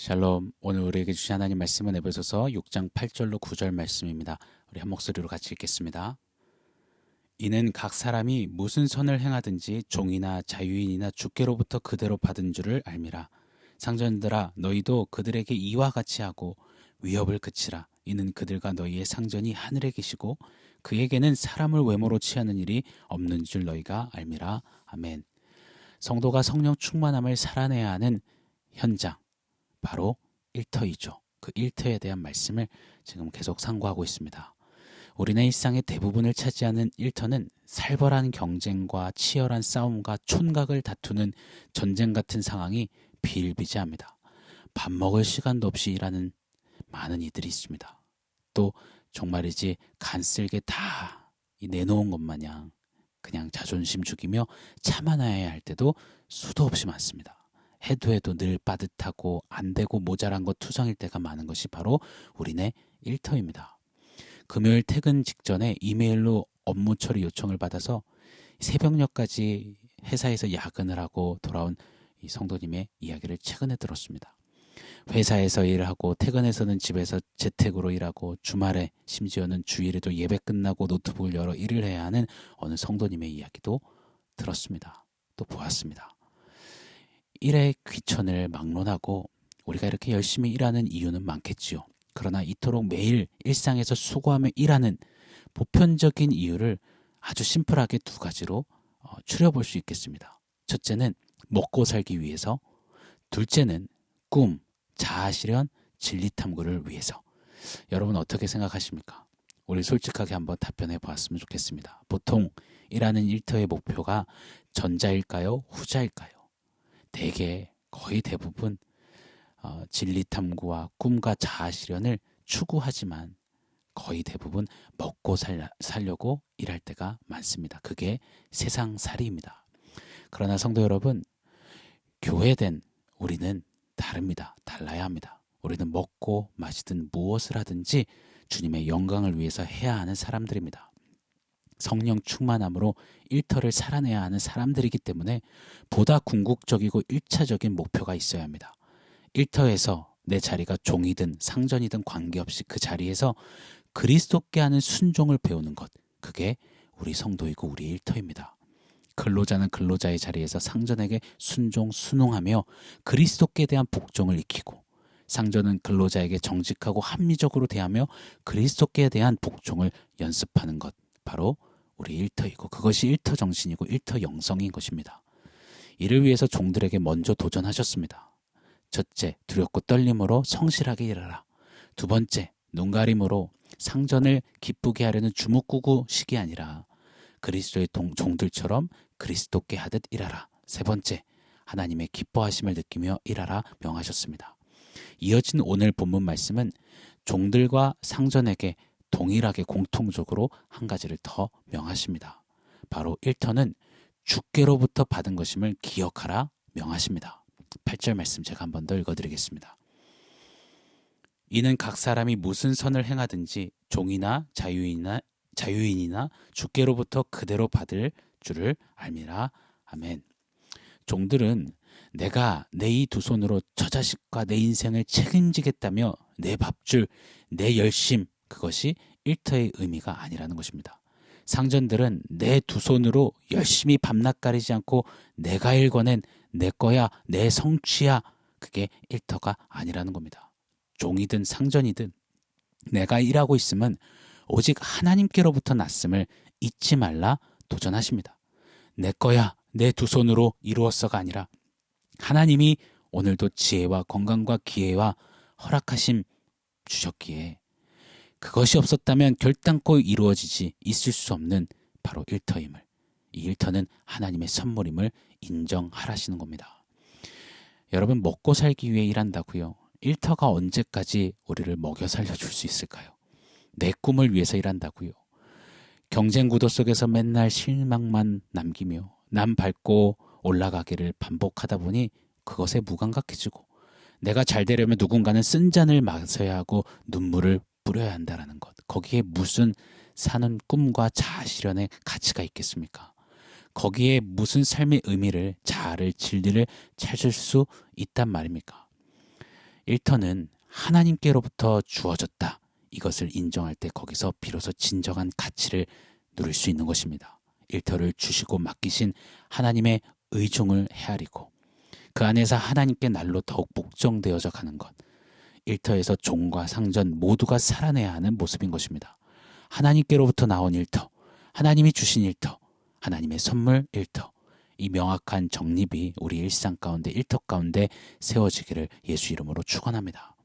샬롬. 오늘 우리에게 주신 하나님 말씀은 에베소서 6장 8절로 9절 말씀입니다. 우리 한 목소리로 같이 읽겠습니다. 이는 각 사람이 무슨 선을 행하든지 종이나 자유인이나 주께로부터 그대로 받은 줄을 알미라. 상전들아, 너희도 그들에게 이와 같이 하고 위협을 그치라. 이는 그들과 너희의 상전이 하늘에 계시고 그에게는 사람을 외모로 취하는 일이 없는 줄 너희가 알미라. 아멘. 성도가 성령 충만함을 살아내야 하는 현장, 바로 일터이죠. 그 일터에 대한 말씀을 지금 계속 상고하고 있습니다. 우리네 일상의 대부분을 차지하는 일터는 살벌한 경쟁과 치열한 싸움과 촌각을 다투는 전쟁 같은 상황이 비일비재합니다. 밥 먹을 시간도 없이 일하는 많은 이들이 있습니다. 또 정말이지 간쓸게 다 내놓은 것 마냥 그냥 자존심 죽이며 참아놔야 할 때도 수도 없이 많습니다. 해도 늘 빠듯하고 안 되고 모자란 것 투성일 때가 많은 것이 바로 우리네 일터입니다. 금요일 퇴근 직전에 이메일로 업무 처리 요청을 받아서 새벽녘까지 회사에서 야근을 하고 돌아온 이 성도님의 이야기를 최근에 들었습니다. 회사에서 일하고 퇴근해서는 집에서 재택으로 일하고 주말에 심지어는 주일에도 예배 끝나고 노트북을 열어 일을 해야 하는 어느 성도님의 이야기도 들었습니다. 또 보았습니다. 일의 귀천을 막론하고 우리가 이렇게 열심히 일하는 이유는 많겠지요. 그러나 이토록 매일 일상에서 수고하며 일하는 보편적인 이유를 아주 심플하게 두 가지로 추려볼 수 있겠습니다. 첫째는 먹고 살기 위해서, 둘째는 꿈, 자아실현, 진리탐구를 위해서. 여러분 어떻게 생각하십니까? 우리 솔직하게 한번 답변해 보았으면 좋겠습니다. 보통 일하는 일터의 목표가 전자일까요? 후자일까요? 대개 거의 대부분 진리탐구와 꿈과 자아실현을 추구하지만 거의 대부분 먹고 살려고 일할 때가 많습니다. 그게 세상살이입니다. 그러나 성도 여러분, 교회된 우리는 다릅니다. 달라야 합니다. 우리는 먹고 마시든 무엇을 하든지 주님의 영광을 위해서 해야 하는 사람들입니다. 성령 충만함으로 일터를 살아내야 하는 사람들이기 때문에 보다 궁극적이고 1차적인 목표가 있어야 합니다. 일터에서 내 자리가 종이든 상전이든 관계없이 그 자리에서 그리스도께 하는 순종을 배우는 것, 그게 우리 성도이고 우리 일터입니다. 근로자는 근로자의 자리에서 상전에게 순종, 순응하며 그리스도께 대한 복종을 익히고, 상전은 근로자에게 정직하고 합리적으로 대하며 그리스도께 대한 복종을 연습하는 것, 바로 우리 일터이고, 그것이 일터 정신이고 일터 영성인 것입니다. 이를 위해서 종들에게 먼저 도전하셨습니다. 첫째, 두렵고 떨림으로 성실하게 일하라. 두 번째, 눈가림으로 상전을 기쁘게 하려는 주먹구구식이 아니라 그리스도의 종들처럼 그리스도께 하듯 일하라. 세 번째, 하나님의 기뻐하심을 느끼며 일하라 명하셨습니다. 이어진 오늘 본문 말씀은 종들과 상전에게 동일하게 공통적으로 한 가지를 더 명하십니다. 바로 일터는 주께로부터 받은 것임을 기억하라 명하십니다. 8절 말씀 제가 한 번 더 읽어드리겠습니다. 이는 각 사람이 무슨 선을 행하든지 종이나 자유인이나 주께로부터 그대로 받을 줄을 알미라. 아멘. 종들은 내가 내 이 두 손으로 저 자식과 내 인생을 책임지겠다며 내 밥줄, 내 열심, 그것이 일터의 의미가 아니라는 것입니다. 상전들은 내 두 손으로 열심히 밤낮 가리지 않고 내가 일궈낸 내 거야, 내 성취야, 그게 일터가 아니라는 겁니다. 종이든 상전이든 내가 일하고 있음은 오직 하나님께로부터 났음을 잊지 말라 도전하십니다. 내 거야, 내 두 손으로 이루었어가 아니라 하나님이 오늘도 지혜와 건강과 기회와 허락하심 주셨기에 그것이 없었다면 결단코 이루어지지 있을 수 없는 바로 일터임을, 이 일터는 하나님의 선물임을 인정하라시는 겁니다. 여러분, 먹고 살기 위해 일한다고요? 일터가 언제까지 우리를 먹여 살려줄 수 있을까요? 내 꿈을 위해서 일한다고요? 경쟁 구도 속에서 맨날 실망만 남기며 남 밟고 올라가기를 반복하다 보니 그것에 무감각해지고, 내가 잘 되려면 누군가는 쓴 잔을 마셔야 하고 눈물을 뿌려야 한다는 것, 거기에 무슨 사는 꿈과 자아실현의 가치가 있겠습니까? 거기에 무슨 삶의 의미를, 자아를, 진리를 찾을 수 있단 말입니까? 일터는 하나님께로부터 주어졌다. 이것을 인정할 때 거기서 비로소 진정한 가치를 누릴 수 있는 것입니다. 일터를 주시고 맡기신 하나님의 의중을 헤아리고 그 안에서 하나님께 날로 더욱 복종되어져 가는 것. 일터에서 종과 상전 모두가 살아내야 하는 모습인 것입니다. 하나님께로부터 나온 일터, 하나님이 주신 일터, 하나님의 선물 일터. 이 명확한 정립이 우리 일상 가운데 일터 가운데 세워지기를 예수 이름으로 축원합니다.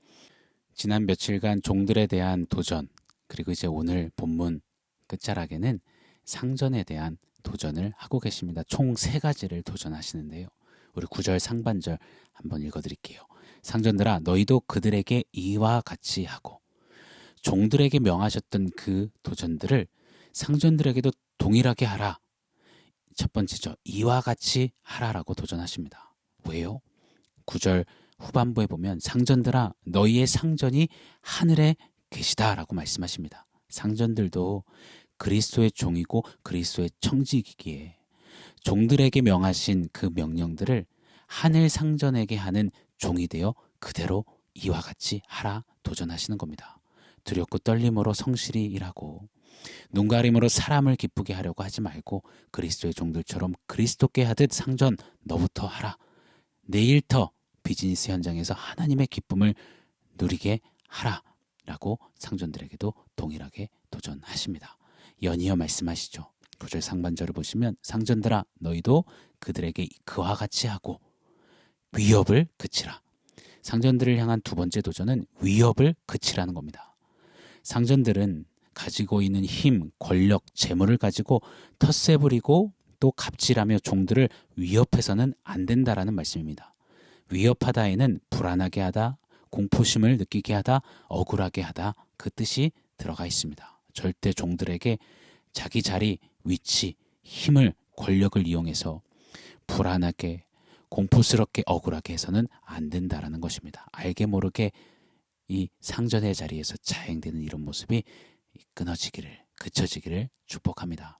지난 며칠간 종들에 대한 도전, 그리고 이제 오늘 본문 끝자락에는 상전에 대한 도전을 하고 계십니다. 총 3가지를 도전하시는데요. 우리 9절 상반절 한번 읽어드릴게요. 상전들아 너희도 그들에게 이와 같이 하고, 종들에게 명하셨던 그 도전들을 상전들에게도 동일하게 하라. 첫 번째죠. 이와 같이 하라라고 도전하십니다. 왜요? 9절 후반부에 보면 상전들아 너희의 상전이 하늘에 계시다라고 말씀하십니다. 상전들도 그리스도의 종이고 그리스도의 청지기기에 종들에게 명하신 그 명령들을 하늘 상전에게 하는 종이 되어 그대로 이와 같이 하라 도전하시는 겁니다. 두렵고 떨림으로 성실히 일하고 눈가림으로 사람을 기쁘게 하려고 하지 말고 그리스도의 종들처럼 그리스도께 하듯 상전 너부터 하라. 내 일터 비즈니스 현장에서 하나님의 기쁨을 누리게 하라 라고 상전들에게도 동일하게 도전하십니다. 연이어 말씀하시죠. 9절 상반절을 보시면 상전들아 너희도 그들에게 그와 같이 하고 위협을 그치라. 상전들을 향한 두 번째 도전은 위협을 그치라는 겁니다. 상전들은 가지고 있는 힘, 권력, 재물을 가지고 텃세 부리고 또 갑질하며 종들을 위협해서는 안 된다라는 말씀입니다. 위협하다에는 불안하게 하다, 공포심을 느끼게 하다, 억울하게 하다 그 뜻이 들어가 있습니다. 절대 종들에게 자기 자리, 위치, 힘을, 권력을 이용해서 불안하게, 공포스럽게, 억울하게 해서는 안 된다라는 것입니다. 알게 모르게 이 상전의 자리에서 자행되는 이런 모습이 끊어지기를, 그쳐지기를 축복합니다.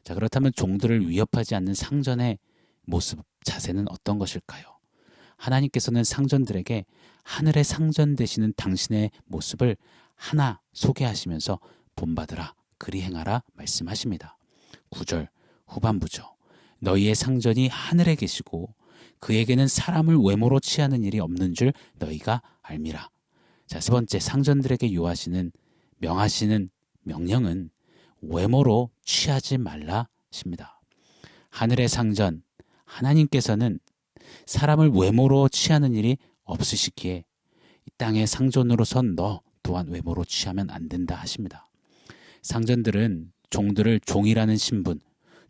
자, 그렇다면 종들을 위협하지 않는 상전의 모습, 자세는 어떤 것일까요? 하나님께서는 상전들에게 하늘의 상전 되시는 당신의 모습을 하나 소개하시면서 본받으라, 그리 행하라 말씀하십니다. 9절 후반부죠. 너희의 상전이 하늘에 계시고 그에게는 사람을 외모로 취하는 일이 없는 줄 너희가 알미라. 자, 세 번째 상전들에게 요하시는 명하시는 명령은 외모로 취하지 말라십니다. 하늘의 상전 하나님께서는 사람을 외모로 취하는 일이 없으시기에 이 땅의 상전으로선 너 또한 외모로 취하면 안 된다 하십니다. 상전들은 종들을 종이라는 신분,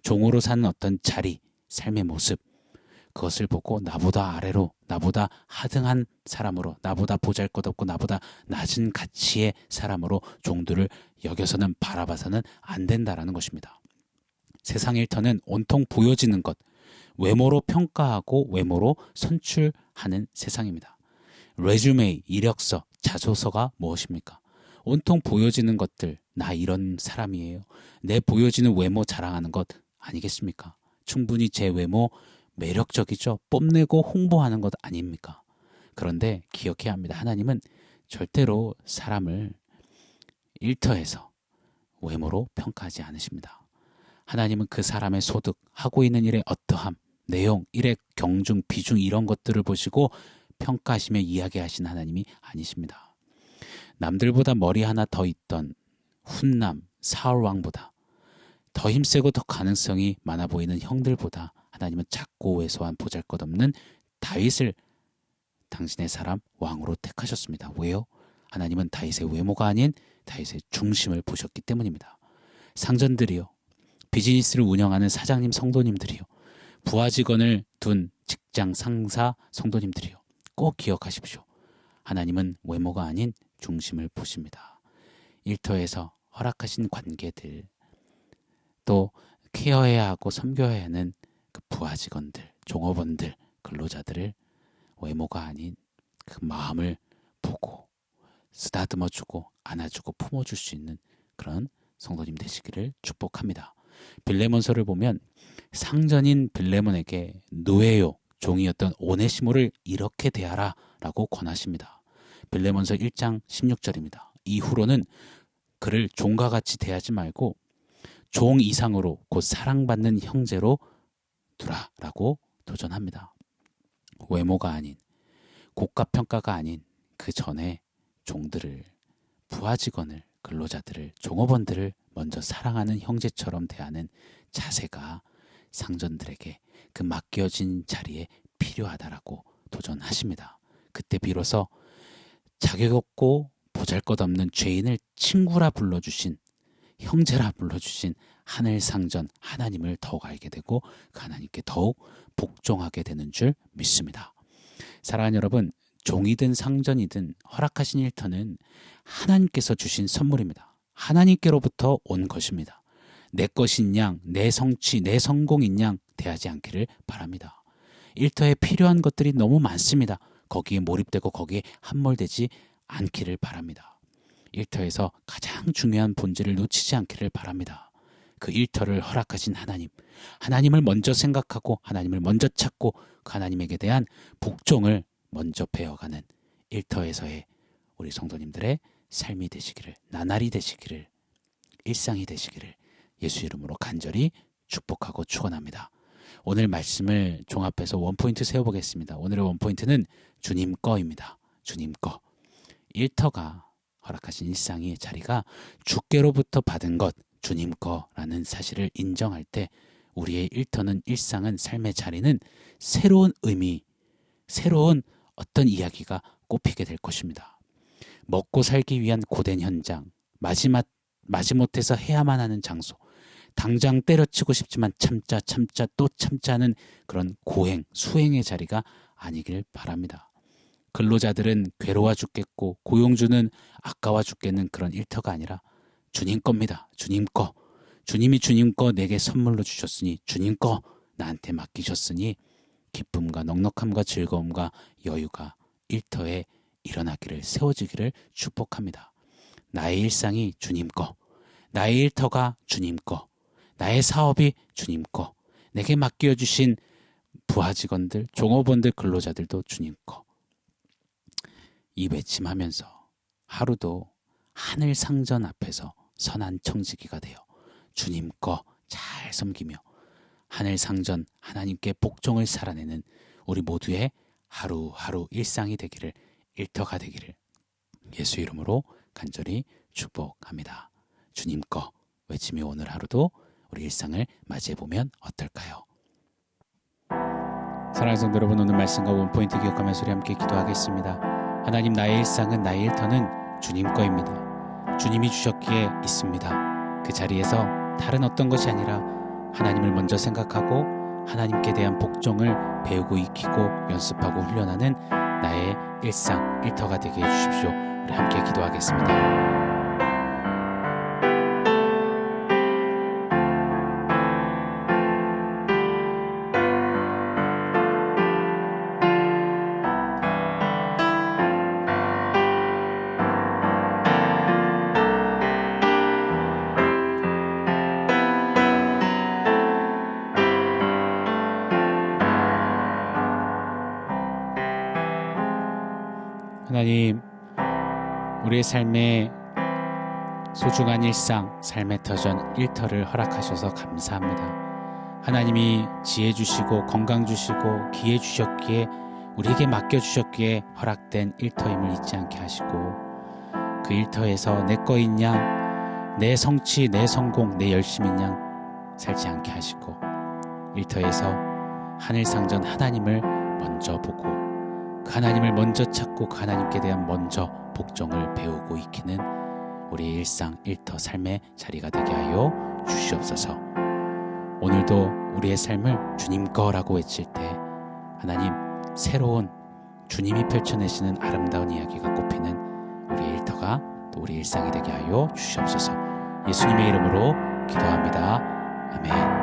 종으로 사는 어떤 자리, 삶의 모습, 그것을 보고 나보다 아래로, 나보다 하등한 사람으로, 나보다 보잘것없고 나보다 낮은 가치의 사람으로 종들을 여겨서는 바라봐서는 안 된다라는 것입니다. 세상 일터는 온통 보여지는 것, 외모로 평가하고 외모로 선출하는 세상입니다. 레주메, 이력서, 자소서가 무엇입니까? 온통 보여지는 것들, 나 이런 사람이에요. 내 보여지는 외모 자랑하는 것 아니겠습니까? 충분히 제 외모 매력적이죠. 뽐내고 홍보하는 것 아닙니까? 그런데 기억해야 합니다. 하나님은 절대로 사람을 일터에서 외모로 평가하지 않으십니다. 하나님은 그 사람의 소득, 하고 있는 일의 어떠함, 내용, 일의 경중, 비중 이런 것들을 보시고 평가하시며 이야기하시는 하나님이 아니십니다. 남들보다 머리 하나 더 있던 훈남, 사울왕보다 더 힘세고 더 가능성이 많아 보이는 형들보다 하나님은 작고 왜소한 보잘것없는 다윗을 당신의 사람 왕으로 택하셨습니다. 왜요? 하나님은 다윗의 외모가 아닌 다윗의 중심을 보셨기 때문입니다. 상전들이요, 비즈니스를 운영하는 사장님 성도님들이요, 부하 직원을 둔 직장 상사 성도님들이요, 꼭 기억하십시오. 하나님은 외모가 아닌 중심을 보십니다. 일터에서 허락하신 관계들, 또 케어해야 하고 섬겨야 하는 그 부하 직원들, 종업원들, 근로자들을 외모가 아닌 그 마음을 보고 쓰다듬어주고 안아주고 품어줄 수 있는 그런 성도님 되시기를 축복합니다. 빌레몬서를 보면 상전인 빌레몬에게 노예요, 종이었던 오네시모를 이렇게 대하라 라고 권하십니다. 빌레몬서 1장 16절입니다. 이후로는 그를 종과 같이 대하지 말고 종 이상으로 곧 사랑받는 형제로 두라라고 도전합니다. 외모가 아닌, 고가 평가가 아닌 그 전에 종들을, 부하 직원을, 근로자들을, 종업원들을 먼저 사랑하는 형제처럼 대하는 자세가 상전들에게 그 맡겨진 자리에 필요하다라고 도전하십니다. 그때 비로소 자격 없고 보잘것없는 죄인을 친구라 불러주신, 형제라 불러주신 하늘 상전 하나님을 더욱 알게 되고 그 하나님께 더욱 복종하게 되는 줄 믿습니다. 사랑하는 여러분, 종이든 상전이든 허락하신 일터는 하나님께서 주신 선물입니다. 하나님께로부터 온 것입니다. 내 것인 양, 내 성취, 내 성공인 양 대하지 않기를 바랍니다. 일터에 필요한 것들이 너무 많습니다. 거기에 몰입되고 거기에 함몰되지 않기를 바랍니다. 일터에서 가장 중요한 본질을 놓치지 않기를 바랍니다. 그 일터를 허락하신 하나님, 하나님을 먼저 생각하고 하나님을 먼저 찾고 그 하나님에게 대한 복종을 먼저 배워가는 일터에서의 우리 성도님들의 삶이 되시기를, 나날이 되시기를, 일상이 되시기를 예수 이름으로 간절히 축복하고 축원합니다. 오늘 말씀을 종합해서 원포인트 세워보겠습니다. 오늘의 원포인트는 주님 거입니다. 주님 거. 일터가 허락하신 일상의 자리가 주께로부터 받은 것, 주님 거라는 사실을 인정할 때 우리의 일터는, 일상은, 삶의 자리는 새로운 의미, 새로운 어떤 이야기가 꼽히게 될 것입니다. 먹고 살기 위한 고된 현장, 마지못해서 해야만 하는 장소, 당장 때려치고 싶지만 참자 또 참자는 그런 고행, 수행의 자리가 아니길 바랍니다. 근로자들은 괴로워 죽겠고 고용주는 아까워 죽겠는 그런 일터가 아니라 주님 겁니다. 주님 거. 주님이 주님 거 내게 선물로 주셨으니, 주님 거 나한테 맡기셨으니 기쁨과 넉넉함과 즐거움과 여유가 일터에 일어나기를, 세워지기를 축복합니다. 나의 일상이 주님 거, 나의 일터가 주님 거, 나의 사업이 주님 거, 내게 맡겨주신 부하 직원들, 종업원들, 근로자들도 주님 거. 이 외침하면서 하루도 하늘 상전 앞에서 선한 청지기가 되어 주님 거 잘 섬기며 하늘 상전 하나님께 복종을 살아내는 우리 모두의 하루하루 일상이 되기를, 일터가 되기를 예수 이름으로 간절히 축복합니다. 주님 거 외치며 오늘 하루도 우리 일상을 맞이해보면 어떨까요? 사랑하는 성도 여러분, 오늘 말씀과 원포인트 기억하면서 우리 함께 기도하겠습니다. 하나님, 나의 일상은, 나의 일터는 주님 거입니다. 주님이 주셨기에 있습니다. 그 자리에서 다른 어떤 것이 아니라 하나님을 먼저 생각하고 하나님께 대한 복종을 배우고 익히고 연습하고 훈련하는 나의 일상, 일터가 되게 해주십시오. 우리 함께 기도하겠습니다. 하나님, 우리의 삶에 소중한 일상, 삶의 터전, 일터를 허락하셔서 감사합니다. 하나님이 지혜 주시고 건강 주시고 기회 주셨기에, 우리에게 맡겨주셨기에 허락된 일터임을 잊지 않게 하시고, 그 일터에서 내 거인 양, 내 성취, 내 성공, 내 열심인 양 살지 않게 하시고, 일터에서 하늘상전 하나님을 먼저 보고 그 하나님을 먼저 찾고 그 하나님께 대한 먼저 복종을 배우고 익히는 우리의 일상, 일터, 삶의 자리가 되게 하여 주시옵소서. 오늘도 우리의 삶을 주님 거라고 외칠 때 하나님, 새로운 주님이 펼쳐내시는 아름다운 이야기가 꼽히는 우리의 일터가 또 우리 일상이 되게 하여 주시옵소서. 예수님의 이름으로 기도합니다. 아멘.